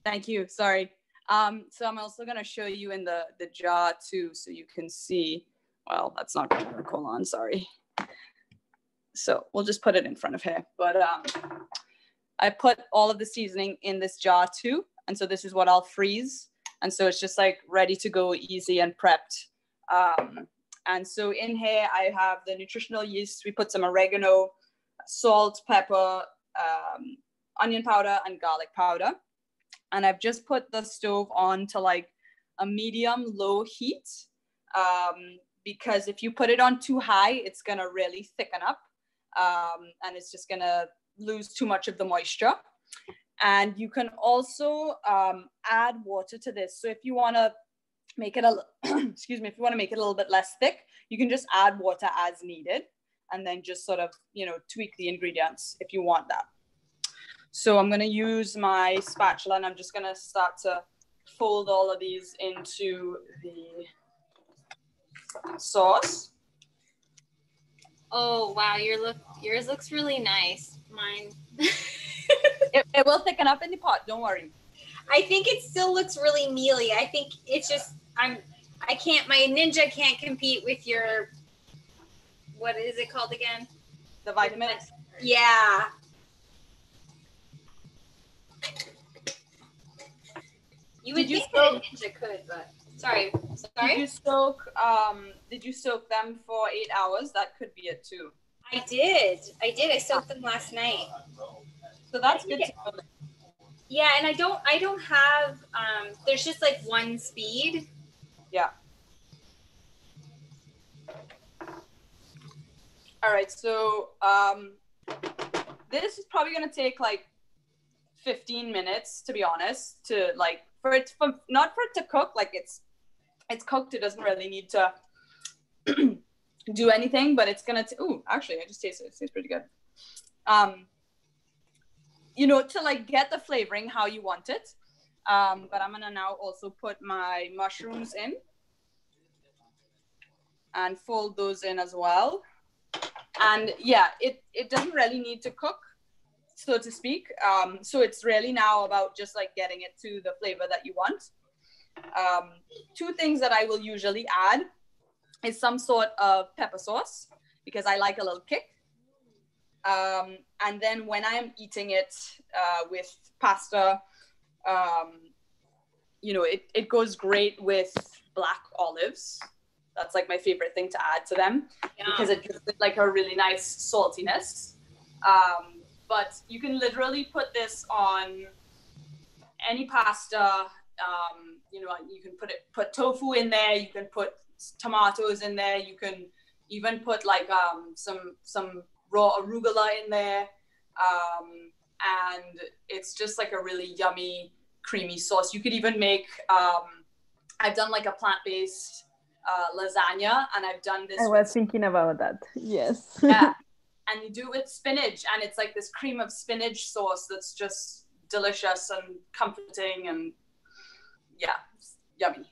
Speaker 1: Thank you. Sorry. So I'm also going to show you in the jar too, so you can see. Well, that's not going to work. Hold on. Sorry. So we'll just put it in front of her. But I put all of the seasoning in this jar too. And so this is what I'll freeze. And so it's just like ready to go, easy and prepped. And so in here, I have the nutritional yeast. We put some oregano, salt, pepper, onion powder, and garlic powder. And I've just put the stove on to like a medium low heat. Because if you put it on too high, it's going to really thicken up. And it's just going to lose too much of the moisture. And you can also add water to this. So if you want to make it excuse me, if you want to make it a little bit less thick, you can just add water as needed, and then just sort of, tweak the ingredients if you want that. So I'm going to use my spatula, and I'm just going to start to fold all of these into the sauce.
Speaker 2: Oh, wow. Yours looks really nice. Mine.
Speaker 1: It will thicken up in the pot. Don't worry.
Speaker 2: I think it still looks really mealy. I think it's just, my Ninja can't compete with your, what is it called again?
Speaker 1: The Vitamix?
Speaker 2: Yeah. You would think that a Ninja could, but sorry.
Speaker 1: Did you soak them for 8 hours? That could be it too.
Speaker 2: I did. I soaked them last night.
Speaker 1: So that's good to know.
Speaker 2: Yeah, and I don't have, there's just like one speed.
Speaker 1: Yeah. All right, so this is probably gonna take like 15 minutes, to be honest, to like, not for it to cook, like it's cooked, it doesn't really need to do anything, but it's gonna, actually, I just tasted it, it tastes pretty good. To like get the flavoring how you want it. But I'm gonna now also put my mushrooms in and fold those in as well. And yeah, it doesn't really need to cook, so to speak. So it's really now about just like getting it to the flavor that you want. 2 things that I will usually add is some sort of pepper sauce, because I like a little kick. And then when I am eating it with pasta, it goes great with black olives. That's like my favorite thing to add to them, because it gives it like a really nice saltiness. But you can literally put this on any pasta, You know, you can put tofu in there. You can put tomatoes in there. You can even put like some raw arugula in there. And it's just like a really yummy, creamy sauce. You could even make, I've done like a plant-based lasagna, and I've done this.
Speaker 3: I was thinking about that. Yes.
Speaker 1: Yeah. And you do it with spinach, and it's like this cream of spinach sauce that's just delicious and comforting, and yeah, yummy.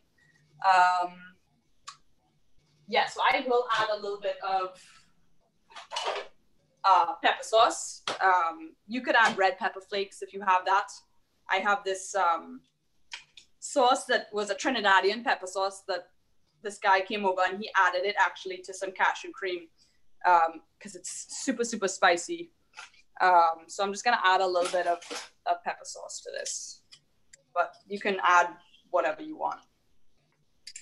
Speaker 1: Yeah, so I will add a little bit of pepper sauce. You could add red pepper flakes if you have that. I have this sauce that was a Trinidadian pepper sauce that this guy came over, and he added it actually to some cashew cream because it's super, super spicy. So I'm just gonna add a little bit of pepper sauce to this, but you can add whatever you want.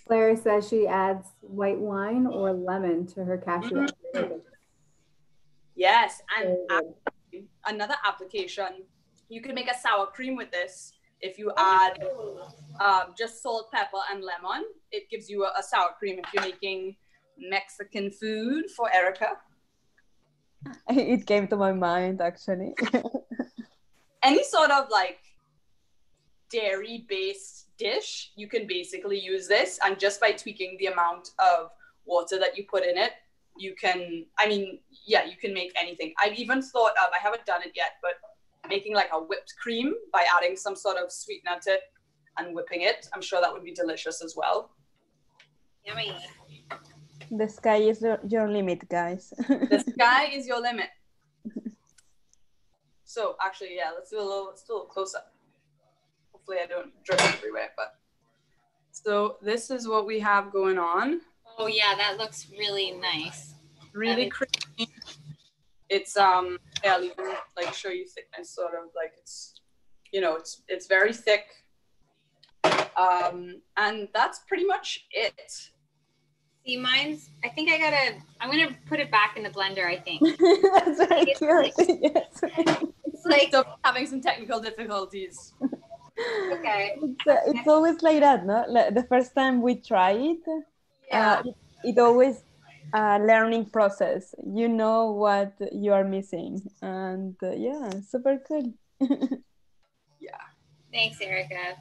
Speaker 5: Claire says she adds white wine or lemon to her cashew.
Speaker 1: Yes, and another application, you can make a sour cream with this. If you add just salt, pepper, and lemon, it gives you a sour cream if you're making Mexican food for Erica.
Speaker 3: It came to my mind, actually.
Speaker 1: Any sort of like dairy-based dish, you can basically use this, and just by tweaking the amount of water that you put in it, you can, I mean, yeah, you can make anything. I've even thought of, I haven't done it yet, but making like a whipped cream by adding some sort of sweetener to it and whipping it. I'm sure that would be delicious as well.
Speaker 2: Yummy.
Speaker 3: The sky is your limit, guys.
Speaker 1: The sky is your limit. So actually, yeah, let's do a little close up. Hopefully I don't drip everywhere, but so this is what we have going on.
Speaker 2: Oh yeah, that looks really nice.
Speaker 1: Really creamy. It's yeah, I'll even like show you thickness, sort of like it's, you know, it's very thick. And that's pretty much it.
Speaker 2: See, mine's, I think I'm gonna put it back in the blender, I think.
Speaker 3: That's very cute. Yes.
Speaker 2: It's like
Speaker 1: so having some technical difficulties.
Speaker 2: Okay.
Speaker 3: It's always like that, no? Like the first time we try it,
Speaker 2: Yeah.
Speaker 3: it always learning process. You know what you are missing, and yeah, super cool.
Speaker 1: Yeah.
Speaker 2: Thanks, Erica.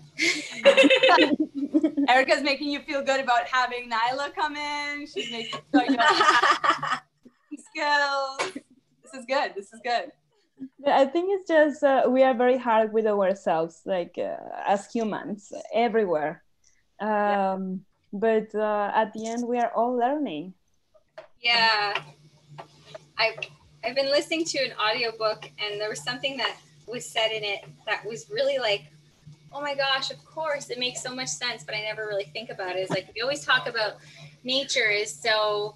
Speaker 1: Erica's making you feel good about having Nyla come in. She's making sure you have skills. This is good. This is good.
Speaker 3: I think it's just we are very hard with ourselves, like as humans, everywhere. But at the end, we are all learning.
Speaker 2: Yeah. I've been listening to an audiobook, and there was something that was said in it that was really like, oh my gosh, of course, it makes so much sense, but I never really think about it. It's like, we always talk about nature is so,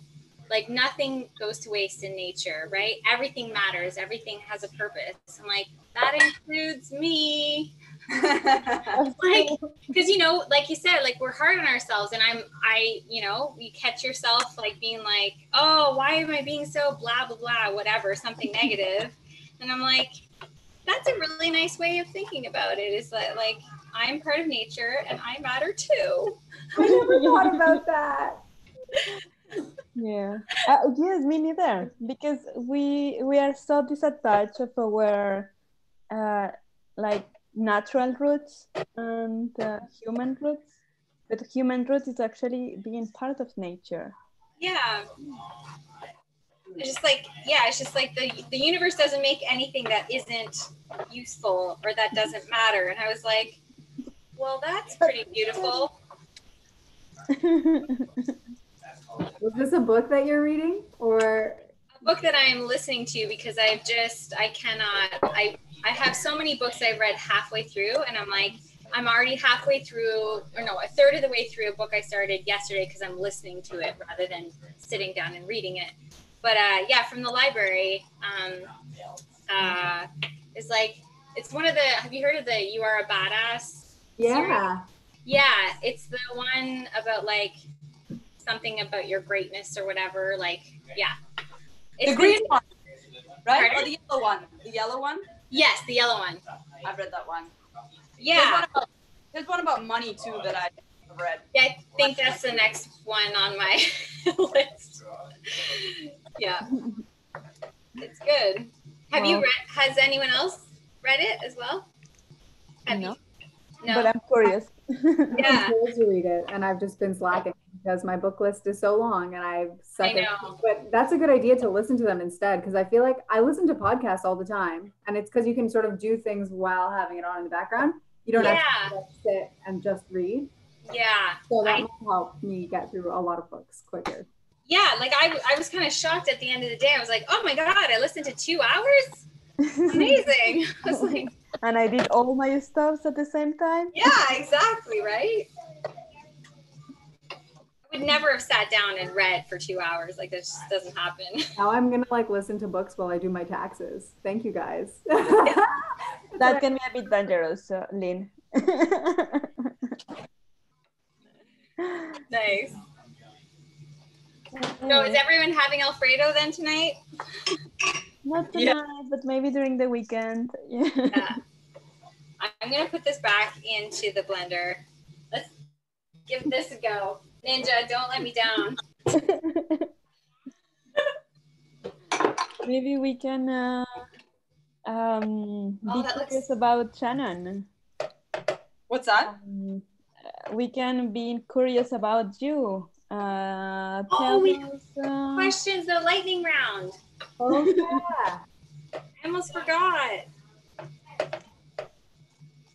Speaker 2: like, nothing goes to waste in nature, right? Everything matters. Everything has a purpose. I'm like, that includes me. Like, because, you know, like you said, like, we're hard on ourselves, and you know, you catch yourself like being like, oh, why am I being so blah, blah, blah, whatever, something negative. And I'm like, that's a really nice way of thinking about it, is that, like, I'm part of nature and I matter too.
Speaker 5: I never thought about that.
Speaker 3: Yeah. Yes, me neither. Because we are so disattached of our like natural roots and human roots. But human roots is actually being part of nature.
Speaker 2: Yeah. It's just like, yeah, it's just like the universe doesn't make anything that isn't useful or that doesn't matter. And I was like, well, that's pretty beautiful.
Speaker 5: Was this a book that you're reading, or
Speaker 2: a book that I'm listening to? Because I have so many books I've read halfway through, and I'm like, I'm already halfway through, or no, a third of the way through a book I started yesterday because I'm listening to it rather than sitting down and reading it. But yeah, from the library, it's like, it's one of the, have you heard of the You Are a Badass
Speaker 5: yeah
Speaker 2: series? Yeah, it's the one about like something about your greatness or whatever, like, yeah. It's
Speaker 1: the green one, right?
Speaker 2: Pardon?
Speaker 1: Or the yellow one? The yellow one?
Speaker 2: Yes, the yellow one.
Speaker 1: I've read that one.
Speaker 2: Yeah.
Speaker 1: There's one about money too that I read.
Speaker 2: Yeah, I think that's the next one on my list. Yeah, it's good. Has anyone else read it as well?
Speaker 3: No.
Speaker 2: No.
Speaker 3: But I'm curious.
Speaker 2: Yeah.
Speaker 5: I'm supposed to read it, and I've just been slacking because my book list is so long, and I've suck
Speaker 2: I know.
Speaker 5: But that's a good idea to listen to them instead, because I feel like I listen to podcasts all the time, and it's because you can sort of do things while having it on in the background. You don't have to sit and just read.
Speaker 2: Yeah.
Speaker 5: So that might help me get through a lot of books quicker.
Speaker 2: Yeah, like I was kind of shocked at the end of the day. I was like, oh my God, I listened to 2 hours? Amazing. I was like,
Speaker 3: and I did all my stuffs at the same time.
Speaker 2: Yeah, exactly, right? I would never have sat down and read for 2 hours. Like, this just doesn't happen.
Speaker 5: Now I'm gonna like listen to books while I do my taxes. Thank you guys.
Speaker 3: That can be a bit dangerous, Lynn.
Speaker 2: Nice. So is everyone having Alfredo then tonight?
Speaker 3: Not tonight, but maybe during the weekend.
Speaker 2: Yeah. I'm gonna put this back into the blender. Let's give this a go. Ninja, don't let me down.
Speaker 3: Maybe we can be curious about Shannon.
Speaker 1: What's that?
Speaker 3: We can be curious about you. Tell us,
Speaker 2: questions, the lightning round.
Speaker 5: Oh yeah.
Speaker 2: I almost forgot.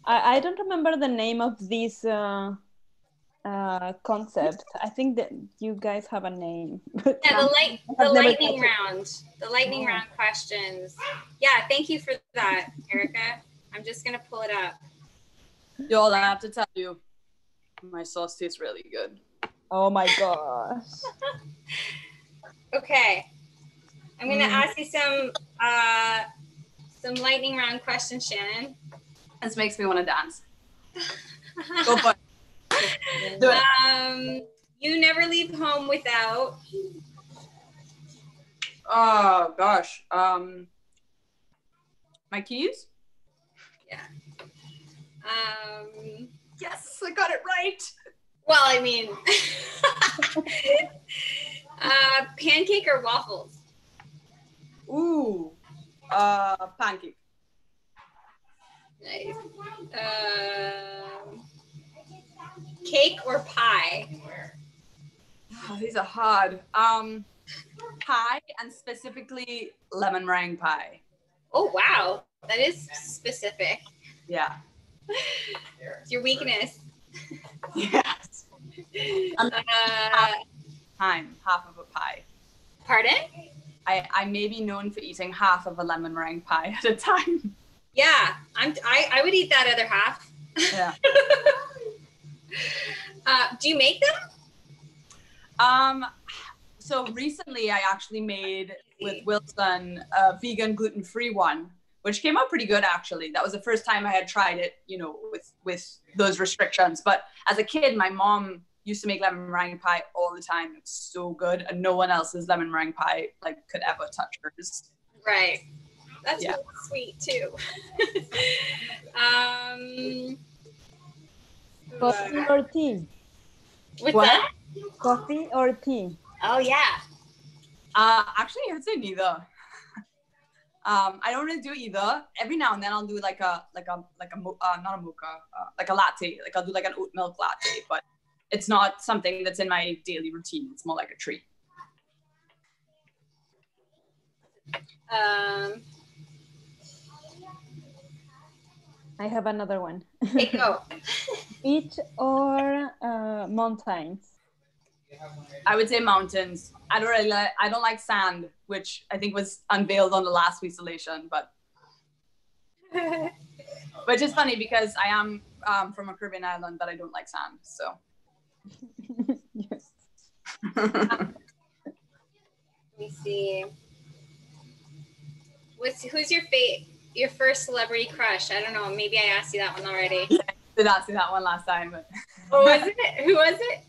Speaker 3: I don't remember the name of this concept. I think that you guys have a name.
Speaker 2: Yeah, the lightning round. The lightning round questions. Yeah, thank you for that, Erica. I'm just gonna pull it up.
Speaker 1: Y'all, I have to tell you, my sauce tastes really good.
Speaker 3: Oh my gosh.
Speaker 2: Okay. I'm gonna ask you some lightning round questions, Shannon.
Speaker 1: This makes me want to dance. Go for it. Do it.
Speaker 2: You never leave home without.
Speaker 1: Oh gosh. My keys?
Speaker 2: Yeah.
Speaker 1: Yes, I got it right.
Speaker 2: Well, I mean, pancake or waffles?
Speaker 1: Ooh, pancake.
Speaker 2: Nice. Cake or pie?
Speaker 1: Oh, these are hard. Pie, and specifically lemon meringue pie.
Speaker 2: Oh, wow. That is specific.
Speaker 1: Yeah.
Speaker 2: It's your weakness.
Speaker 1: Yes. Half of a pie.
Speaker 2: Pardon?
Speaker 1: I may be known for eating half of a lemon meringue pie at a time.
Speaker 2: Yeah, I would eat that other half.
Speaker 1: Yeah.
Speaker 2: Do you make them?
Speaker 1: So recently I actually made with Wilson a vegan gluten-free one, which came out pretty good actually. That was the first time I had tried it, you know, with those restrictions. But as a kid, my mom used to make lemon meringue pie all the time. It's so good, and no one else's lemon meringue pie like could ever touch hers.
Speaker 2: Right. That's really sweet too.
Speaker 3: Coffee or tea?
Speaker 2: What's that?
Speaker 3: Coffee or tea?
Speaker 2: Oh yeah.
Speaker 1: Actually, I'd say neither. I don't really do either. Every now and then I'll do like a not a mocha, like a latte. Like I'll do like an oat milk latte, but it's not something that's in my daily routine. It's more like a treat.
Speaker 3: I have another one.
Speaker 2: Okay, go.
Speaker 3: Beach or mountains?
Speaker 1: I would say mountains. I don't like sand, which I think was unveiled on the last WE-Solation, but which is funny because I am from a Caribbean island, but I don't like sand. So
Speaker 3: Yes.
Speaker 2: Let me see. Who's your first celebrity crush? I don't know. Maybe I asked you that one already.
Speaker 1: I did ask you that one last time, but
Speaker 2: Oh, was it? Who was it?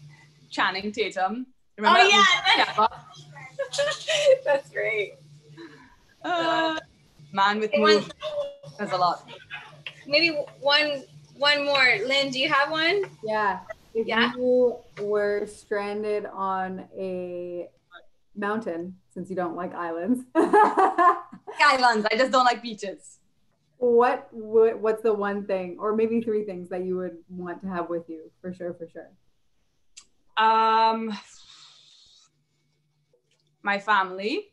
Speaker 1: Channing Tatum. Remember
Speaker 2: That's great.
Speaker 1: Man with moves. There's a lot.
Speaker 2: Maybe one one more. Lynn, do you have one?
Speaker 5: Yeah. If
Speaker 2: Yeah.
Speaker 5: you were stranded on a mountain, since you don't like islands,
Speaker 1: Islands. I just don't like beaches.
Speaker 5: what's the one thing, or maybe three things that you would want to have with you for sure?
Speaker 1: My family.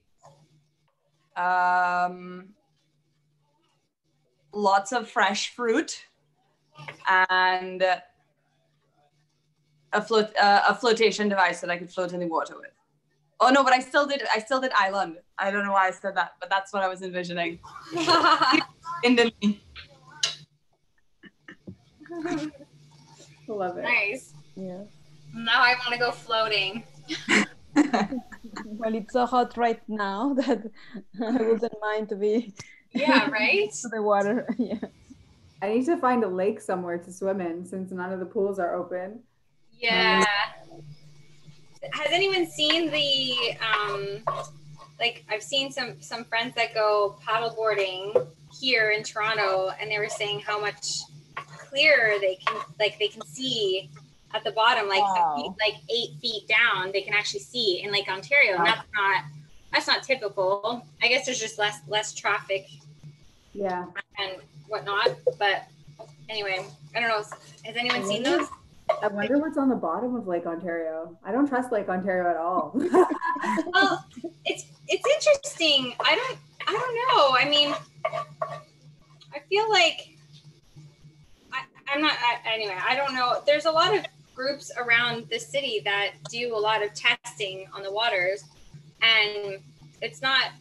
Speaker 1: Lots of fresh fruit, and a flotation device that I could float in the water with. Oh no, but I still did island. I don't know why I said that, but that's what I was envisioning.
Speaker 5: Love it.
Speaker 2: Nice.
Speaker 3: Yeah.
Speaker 2: Now I want to go floating.
Speaker 3: Well, it's so hot right now that I wouldn't mind to be
Speaker 2: Yeah, right?
Speaker 3: to the water. Yeah.
Speaker 5: I need to find a lake somewhere to swim in since none of the pools are open.
Speaker 2: Yeah. Has anyone seen the like I've seen some friends that go paddleboarding here in Toronto, and they were saying how much clearer they can see at the bottom, like
Speaker 3: Wow.
Speaker 2: like 8 feet down, they can actually see in Lake Ontario. And that's not typical. I guess there's just less traffic.
Speaker 5: Yeah.
Speaker 2: And whatnot. But anyway, I don't know. Has anyone seen those?
Speaker 5: I wonder what's on the bottom of Lake Ontario. I don't trust Lake Ontario at all.
Speaker 2: Well, it's interesting. I don't know. I mean, I feel like anyway, I don't know. There's a lot of groups around the city that do a lot of testing on the waters, and it's not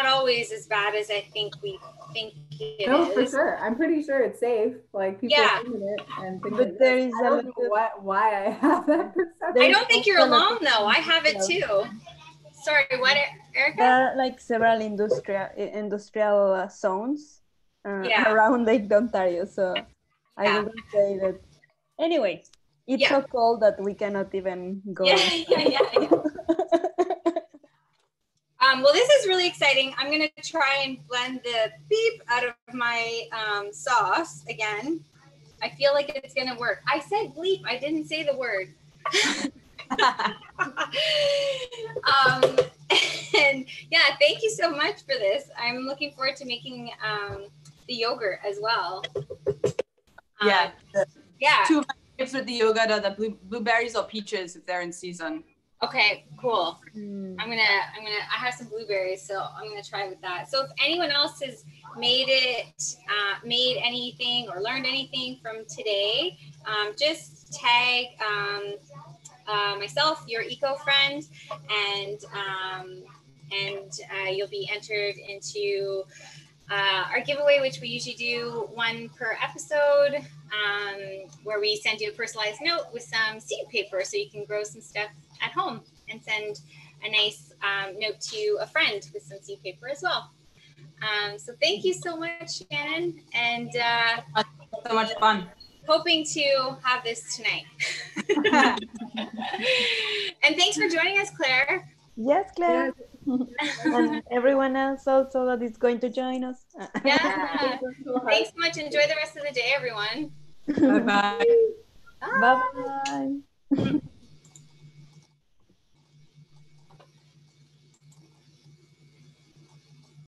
Speaker 2: always as bad as I think we think it
Speaker 5: No,
Speaker 2: is.
Speaker 5: for sure. I'm pretty sure it's safe. Like people are doing it and things
Speaker 3: But
Speaker 5: like
Speaker 3: there
Speaker 5: this.
Speaker 3: is
Speaker 5: I don't know why I have that perception.
Speaker 2: I don't think you're alone though. I have it too. Sorry, what, Erica?
Speaker 3: There are like several industrial zones around Lake Ontario, so I wouldn't say that. Anyway, it's so cold that we cannot even go.
Speaker 2: Yeah. Well, this is really exciting. I'm going to try and blend the beep out of my sauce again. I feel like it's going to work. I said bleep. I didn't say the word. And yeah, thank you so much for this. I'm looking forward to making the yogurt as well.
Speaker 1: Yeah.
Speaker 2: Yeah.
Speaker 1: Two of my tips with the yogurt are the blueberries or peaches if they're in season.
Speaker 2: Okay, cool. I have some blueberries, so I'm gonna try with that. So if anyone else has made anything or learned anything from today, just tag myself, your eco friend, and you'll be entered into our giveaway, which we usually do one per episode, where we send you a personalized note with some seed paper so you can grow some stuff at home and send a nice note to a friend with some seed paper as well. So thank you so much, Shannon, and
Speaker 1: so much fun.
Speaker 2: Hoping to have this tonight. And thanks for joining us, Claire.
Speaker 3: Yes, Claire. And everyone else also that is going to join us.
Speaker 2: Yeah. Thanks so much. Enjoy the rest of the day, everyone.
Speaker 1: Bye-bye.
Speaker 3: Bye-bye.